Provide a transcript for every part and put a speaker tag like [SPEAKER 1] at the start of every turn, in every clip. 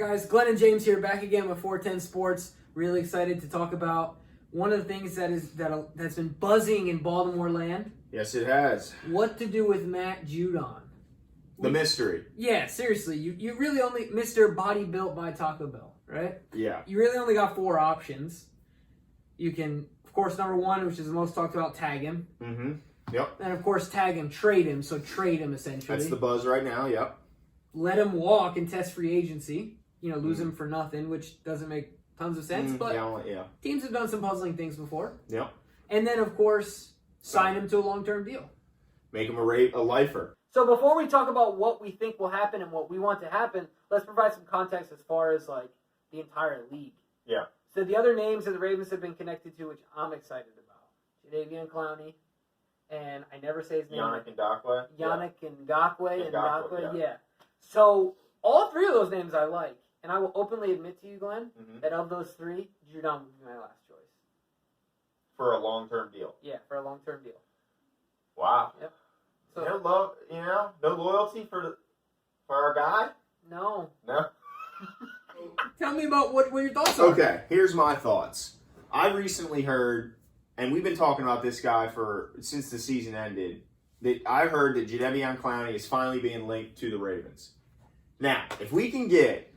[SPEAKER 1] right, guys. Glenn and James here, back again with 410 Sports. Really excited to talk about one of the things that's been buzzing in Baltimore land.
[SPEAKER 2] Yes, it has.
[SPEAKER 1] What to do with Matt Judon?
[SPEAKER 2] The mystery.
[SPEAKER 1] Yeah, seriously. You really only Mr. Body Built by Taco Bell, right?
[SPEAKER 2] Yeah.
[SPEAKER 1] You really only got 4 options. You can, of course, number 1, which is the most talked about, tag him.
[SPEAKER 2] Mm-hmm. Yep.
[SPEAKER 1] And of course, tag him, trade him. So trade him essentially.
[SPEAKER 2] That's the buzz right now. Yep.
[SPEAKER 1] Let him walk and test free agency. Lose him for nothing, which doesn't make tons of sense. But
[SPEAKER 2] yeah.
[SPEAKER 1] Teams have done some puzzling things before.
[SPEAKER 2] Yep.
[SPEAKER 1] And then, of course, sign him to a long-term deal.
[SPEAKER 2] Make him a lifer.
[SPEAKER 1] So before we talk about what we think will happen and what we want to happen, let's provide some context as far as the entire league.
[SPEAKER 2] Yeah.
[SPEAKER 1] So the other names that the Ravens have been connected to, which I'm excited about, Jadeveon Clowney, and I never say his name.
[SPEAKER 2] Ngakoue.
[SPEAKER 1] Ngakoue, yeah. So all 3 of those names I like, and I will openly admit to you, Glenn, that of those 3, Judon would be my last choice.
[SPEAKER 2] For a long-term deal.
[SPEAKER 1] Yeah, for a long-term deal.
[SPEAKER 2] Wow.
[SPEAKER 1] Yep. So,
[SPEAKER 2] no loyalty for our guy?
[SPEAKER 1] No.
[SPEAKER 2] No?
[SPEAKER 1] Tell me about what your thoughts are.
[SPEAKER 2] Okay, here's my thoughts. I recently heard, and we've been talking about this guy since the season ended, that I heard that Jadeveon Clowney is finally being linked to the Ravens. Now, if we can get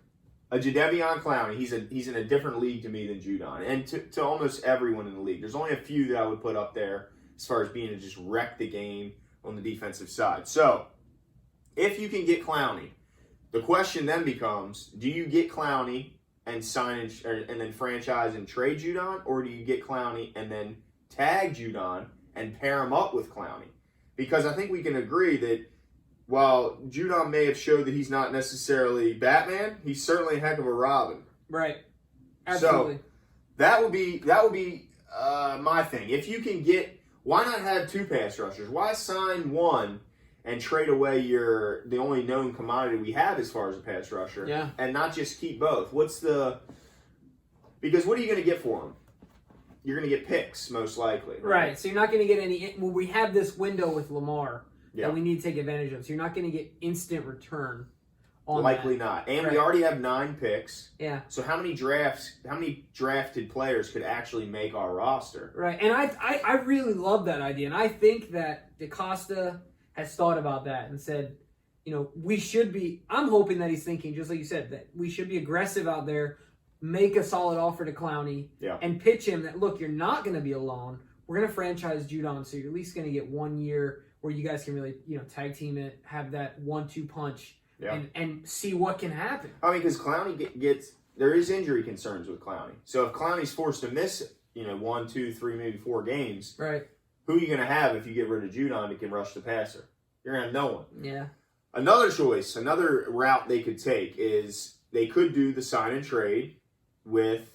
[SPEAKER 2] a Jadeveon Clowney, he's in a different league to me than Judon, and to almost everyone in the league. There's only a few that I would put up there as far as being to just wreck the game on the defensive side. So, if you can get Clowney, the question then becomes, do you get Clowney and sign and then franchise and trade Judon, or do you get Clowney and then tag Judon and pair him up with Clowney? Because I think we can agree that while Judon may have showed that he's not necessarily Batman, he's certainly a heck of a Robin.
[SPEAKER 1] Right. Absolutely.
[SPEAKER 2] So that would be my thing. If you can get, why not have 2 pass rushers? Why sign one and trade away the only known commodity we have as far as a pass rusher?
[SPEAKER 1] Yeah.
[SPEAKER 2] And not just keep both. Because what are you going to get for him? You're going to get picks, most likely.
[SPEAKER 1] Right. So you're not going to get any. Well, we have this window with Lamar that we need to take advantage of. So you're not going to get instant return on
[SPEAKER 2] Likely
[SPEAKER 1] that.
[SPEAKER 2] not. And we already have 9 picks.
[SPEAKER 1] Yeah.
[SPEAKER 2] So how many drafted players could actually make our roster?
[SPEAKER 1] Right. And I really love that idea. And I think that DaCosta has thought about that and said, we should be, I'm hoping that he's thinking, just like you said, that we should be aggressive out there, make a solid offer to Clowney, and pitch him that, look, you're not going to be alone. We're going to franchise Judon, so you're at least going to get 1 year where you guys can really, tag team it, have that 1-2 punch, and see what can happen.
[SPEAKER 2] I mean, because Clowney there is injury concerns with Clowney. So if Clowney's forced to miss, 1, 2, 3, maybe 4 games,
[SPEAKER 1] right?
[SPEAKER 2] Who are you going to have if you get rid of Judon that can rush the passer? You're going to have no one.
[SPEAKER 1] Yeah.
[SPEAKER 2] Another choice, another route they could take is they could do the sign and trade with,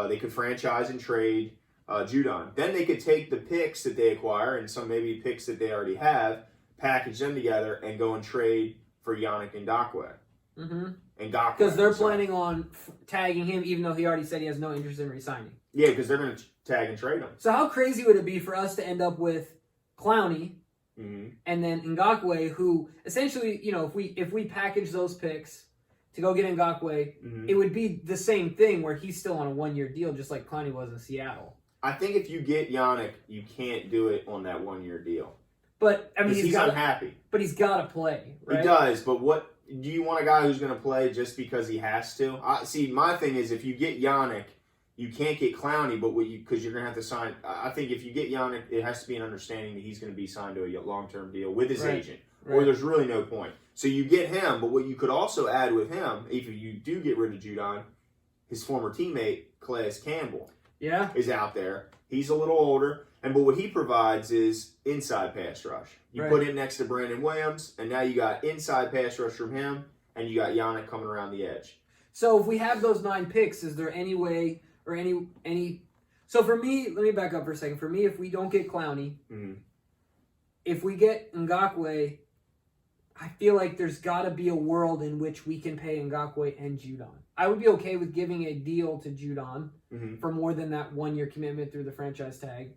[SPEAKER 2] they could franchise and trade Judon. Then they could take the picks that they acquire and some maybe picks that they already have, package them together, and go and trade for Ngakoue.
[SPEAKER 1] Mm-hmm.
[SPEAKER 2] Because
[SPEAKER 1] they're planning on tagging him, even though he already said he has no interest in re-signing.
[SPEAKER 2] Yeah, because they're going to tag and trade him.
[SPEAKER 1] So how crazy would it be for us to end up with Clowney and then Ngakoue, who essentially, if we package those picks to go get Ngakoue, it would be the same thing where he's still on a 1-year deal, just like Clowney was in Seattle.
[SPEAKER 2] I think if you get Yannick, you can't do it on that 1-year deal.
[SPEAKER 1] But I mean,
[SPEAKER 2] he's unhappy.
[SPEAKER 1] But he's got to play, right?
[SPEAKER 2] He does. But what do you want a guy who's going to play just because he has to? My thing is, if you get Yannick, you can't get Clowney, but because you're going to have to sign. I think if you get Yannick, it has to be an understanding that he's going to be signed to a long-term deal with his agent, or there's really no point. So you get him, but what you could also add with him, if you do get rid of Judon, his former teammate Calais Campbell, is out there. He's a little older, but what he provides is inside pass rush. You put him next to Brandon Williams, and now you got inside pass rush from him, and you got Yannick coming around the edge.
[SPEAKER 1] So if we have those 9 picks, is there any way or any? So for me, let me back up for a second. For me, if we don't get Clowney, if we get Ngakoue, I feel like there's got to be a world in which we can pay Ngakoue and Judon. I would be okay with giving a deal to Judon for more than that 1-year commitment through the franchise tag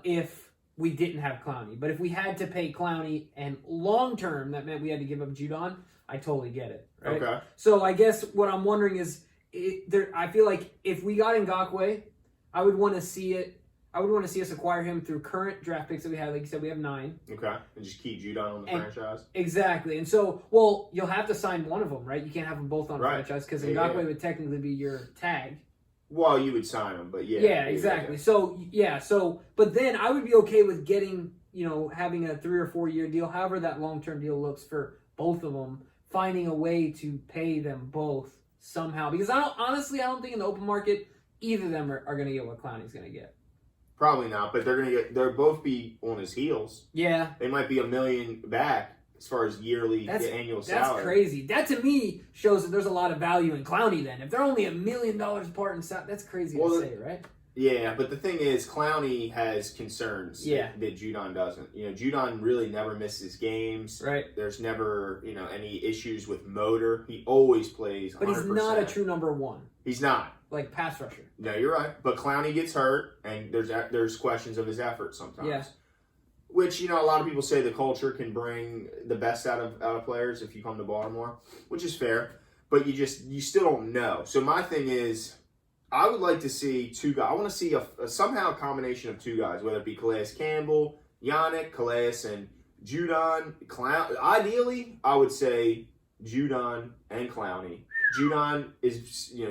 [SPEAKER 1] if we didn't have Clowney. But if we had to pay Clowney and long-term, that meant we had to give up Judon, I totally get it. Right?
[SPEAKER 2] Okay.
[SPEAKER 1] So I guess what I'm wondering is, I feel like if we got Ngakoue, I would want to see it. I would want to see us acquire him through current draft picks that we have. Like you said, we have 9.
[SPEAKER 2] Okay. And just keep Judon on the franchise.
[SPEAKER 1] Exactly. And so, well, you'll have to sign one of them, right? You can't have them both on franchise because Ngakoue would technically be your tag.
[SPEAKER 2] Well, you would sign him, but yeah.
[SPEAKER 1] Yeah, exactly. Yeah. So, but then I would be okay with getting, having a 3 or 4 year deal, however that long-term deal looks for both of them, finding a way to pay them both somehow. Because I don't think in the open market, either of them are going to get what Clowney's going to get.
[SPEAKER 2] Probably not, but they'll both be on his heels.
[SPEAKER 1] Yeah.
[SPEAKER 2] They might be $1 million back as far as annual salary.
[SPEAKER 1] That's crazy. That to me shows that there's a lot of value in Clowney then. If they're only $1 million apart in salary, that's crazy to say, right?
[SPEAKER 2] Yeah, but the thing is, Clowney has concerns that Judon doesn't. Judon really never misses games.
[SPEAKER 1] Right.
[SPEAKER 2] There's never, any issues with motor. He always plays 100%.
[SPEAKER 1] But he's not a true number 1.
[SPEAKER 2] He's not.
[SPEAKER 1] Like pass rusher.
[SPEAKER 2] No, you're right. But Clowney gets hurt, and there's questions of his effort sometimes.
[SPEAKER 1] Yeah.
[SPEAKER 2] Which, a lot of people say the culture can bring the best out of players if you come to Baltimore, which is fair. But you still don't know. So my thing is, I would like to see 2 guys. I want to see somehow a combination of 2 guys, whether it be Calais Campbell, Yannick, Calais, and Judon. Ideally, I would say Judon and Clowney. Judon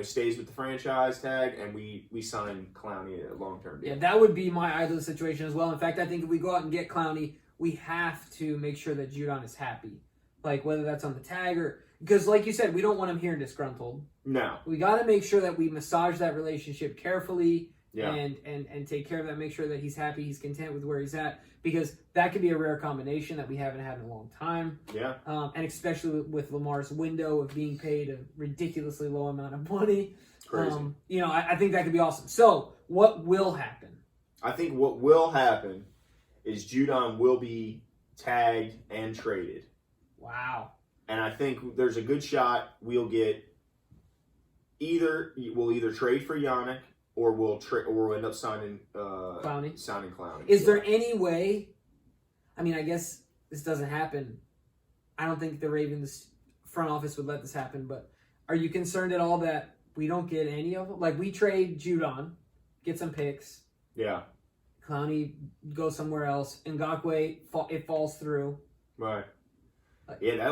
[SPEAKER 2] stays with the franchise tag, and we sign Clowney a long-term deal.
[SPEAKER 1] Yeah, that would be my ideal situation as well. In fact, I think if we go out and get Clowney, we have to make sure that Judon is happy. Like, whether that's on the tag or... Because, like you said, we don't want him here disgruntled.
[SPEAKER 2] No.
[SPEAKER 1] We got to make sure that we massage that relationship carefully
[SPEAKER 2] and
[SPEAKER 1] take care of that, make sure that he's happy, he's content with where he's at, because that could be a rare combination that we haven't had in a long time.
[SPEAKER 2] Yeah.
[SPEAKER 1] And especially with Lamar's window of being paid a ridiculously low amount of money.
[SPEAKER 2] Crazy.
[SPEAKER 1] I think that could be awesome. So, what will happen?
[SPEAKER 2] I think what will happen is Judon will be tagged and traded.
[SPEAKER 1] Wow.
[SPEAKER 2] And I think there's a good shot we'll get we'll either trade for Yannick or we'll end up signing Clowney.
[SPEAKER 1] Is there any way? I mean, I guess this doesn't happen. I don't think the Ravens front office would let this happen. But are you concerned at all that we don't get any of them? Like, we trade Judon, get some picks.
[SPEAKER 2] Yeah.
[SPEAKER 1] Clowney goes somewhere else. Ngakoue, it falls through.
[SPEAKER 2] Right. Yeah, that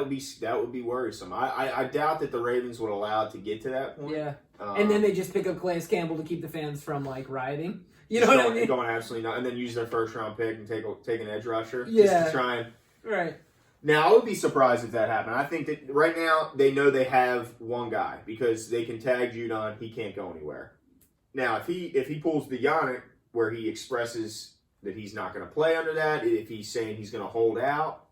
[SPEAKER 2] would be worrisome. I doubt that the Ravens would allow it to get to that point.
[SPEAKER 1] Yeah. And then they just pick up Calais Campbell to keep the fans from rioting. You know what I mean?
[SPEAKER 2] Going absolutely not, and then use their first round pick and take an edge rusher.
[SPEAKER 1] Yeah.
[SPEAKER 2] Just to try and.
[SPEAKER 1] Right.
[SPEAKER 2] Now I would be surprised if that happened. I think that right now they know they have one guy because they can tag Judon. He can't go anywhere. Now if he pulls the Yannick where he expresses that he's not going to play under that, if he's saying he's going to hold out.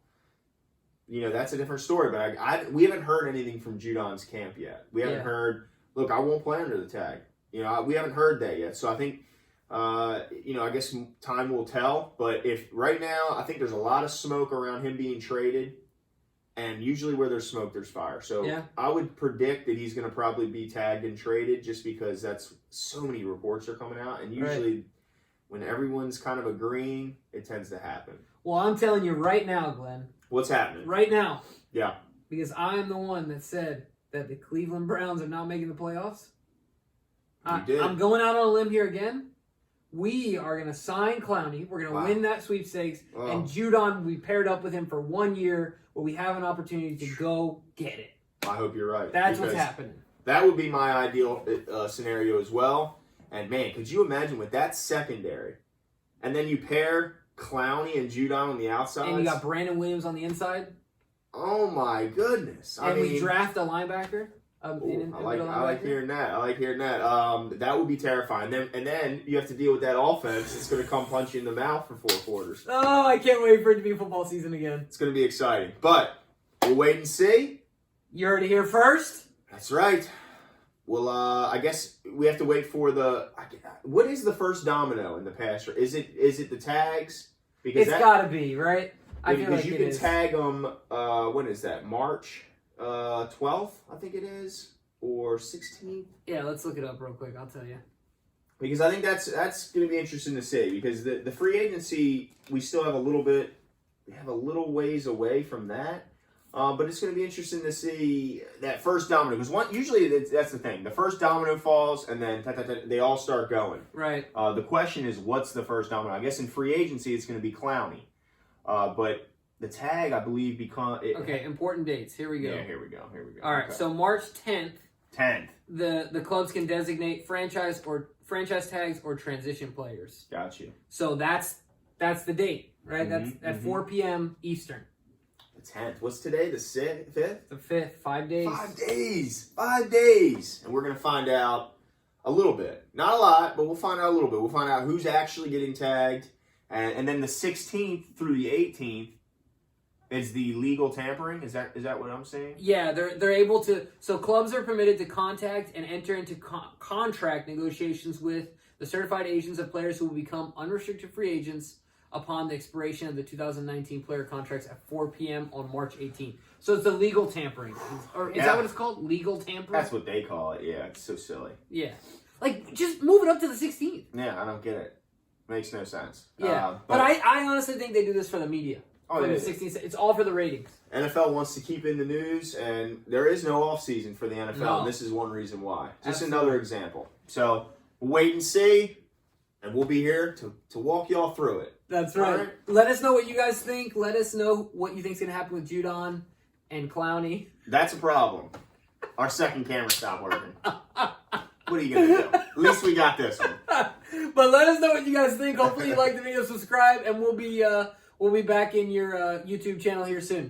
[SPEAKER 2] That's a different story. But we haven't heard anything from Judon's camp yet. We haven't heard, look, I won't play under the tag. We haven't heard that yet. So I think, I guess time will tell. But if right now, I think there's a lot of smoke around him being traded. And usually where there's smoke, there's fire. So I would predict that he's going to probably be tagged and traded just because that's so many reports are coming out. And usually when everyone's kind of agreeing, it tends to happen.
[SPEAKER 1] Well, I'm telling you right now, Glenn.
[SPEAKER 2] What's happening?
[SPEAKER 1] Right now.
[SPEAKER 2] Yeah.
[SPEAKER 1] Because I'm the one that said that the Cleveland Browns are not making the playoffs.
[SPEAKER 2] You did.
[SPEAKER 1] I'm going out on a limb here again. We are going to sign Clowney. We're going to win that sweepstakes. And Judon, we paired up with him for 1 year where we have an opportunity to go get it.
[SPEAKER 2] I hope you're right.
[SPEAKER 1] That's what's happening.
[SPEAKER 2] That would be my ideal scenario as well. And, man, could you imagine with that secondary? And then you pair Clowney and Judon on the outside.
[SPEAKER 1] And you got Brandon Williams on the inside.
[SPEAKER 2] Oh, my goodness.
[SPEAKER 1] We draft a linebacker.
[SPEAKER 2] I like hearing that. That would be terrifying. And then you have to deal with that offense. It's going to come punch you in the mouth for 4 quarters.
[SPEAKER 1] Oh, I can't wait for it to be football season again.
[SPEAKER 2] It's going to be exciting. But we'll wait and see.
[SPEAKER 1] You heard it here first.
[SPEAKER 2] That's right. Well, I guess we have to wait for what is the first domino in the pass? Is it the tags? Because
[SPEAKER 1] it's got to be, right? I feel like
[SPEAKER 2] you can tag them, when is that? March 12th, I think it is, or 16th?
[SPEAKER 1] Yeah, let's look it up real quick. I'll tell you.
[SPEAKER 2] Because I think that's going to be interesting to see. Because the free agency, we still have a little ways away from that. But it's going to be interesting to see that first domino. Because usually that's the thing. The first domino falls, and then they all start going.
[SPEAKER 1] Right.
[SPEAKER 2] The question is, what's the first domino? I guess in free agency, it's going to be Clowney. But the tag, I believe,
[SPEAKER 1] Okay, important dates. Here we go.
[SPEAKER 2] Yeah, here we go.
[SPEAKER 1] All right, so March 10th.
[SPEAKER 2] 10th.
[SPEAKER 1] The clubs can designate franchise tags or transition players.
[SPEAKER 2] Got you.
[SPEAKER 1] So that's the date, right? That's at 4 p.m. Eastern.
[SPEAKER 2] The 10th. What's today? The 5th?
[SPEAKER 1] The 5th. 5 days.
[SPEAKER 2] 5 days. 5 days. And we're going to find out a little bit. Not a lot, but we'll find out a little bit. We'll find out who's actually getting tagged. And then the 16th through the 18th is the legal tampering. Is that what I'm saying?
[SPEAKER 1] Yeah, they're able to. So clubs are permitted to contact and enter into contract negotiations with the certified agents of players who will become unrestricted free agents upon the expiration of the 2019 player contracts at 4 p.m. on March 18th. So it's the legal tampering. Or is that what it's called? Legal tampering?
[SPEAKER 2] That's what they call it. Yeah, it's so silly.
[SPEAKER 1] Yeah. Like, just move it up to the 16th.
[SPEAKER 2] Yeah, I don't get it. Makes no sense.
[SPEAKER 1] Yeah. But I honestly think they do this for the media.
[SPEAKER 2] Oh,
[SPEAKER 1] for the 16th. It's all for the ratings.
[SPEAKER 2] NFL wants to keep in the news, and there is no offseason for the NFL,
[SPEAKER 1] No.
[SPEAKER 2] and this is one reason why. Just
[SPEAKER 1] Absolutely.
[SPEAKER 2] another example. So, we'll wait and see, and we'll be here to walk y'all through it.
[SPEAKER 1] That's right.
[SPEAKER 2] Right.
[SPEAKER 1] Let us know what you guys think. Let us know what you think is going to happen with Judon and Clowney.
[SPEAKER 2] That's a problem. Our second camera stopped working. What are you going to do? At least we got this one.
[SPEAKER 1] But let us know what you guys think. Hopefully you like the video, subscribe, and we'll be back in your YouTube channel here soon.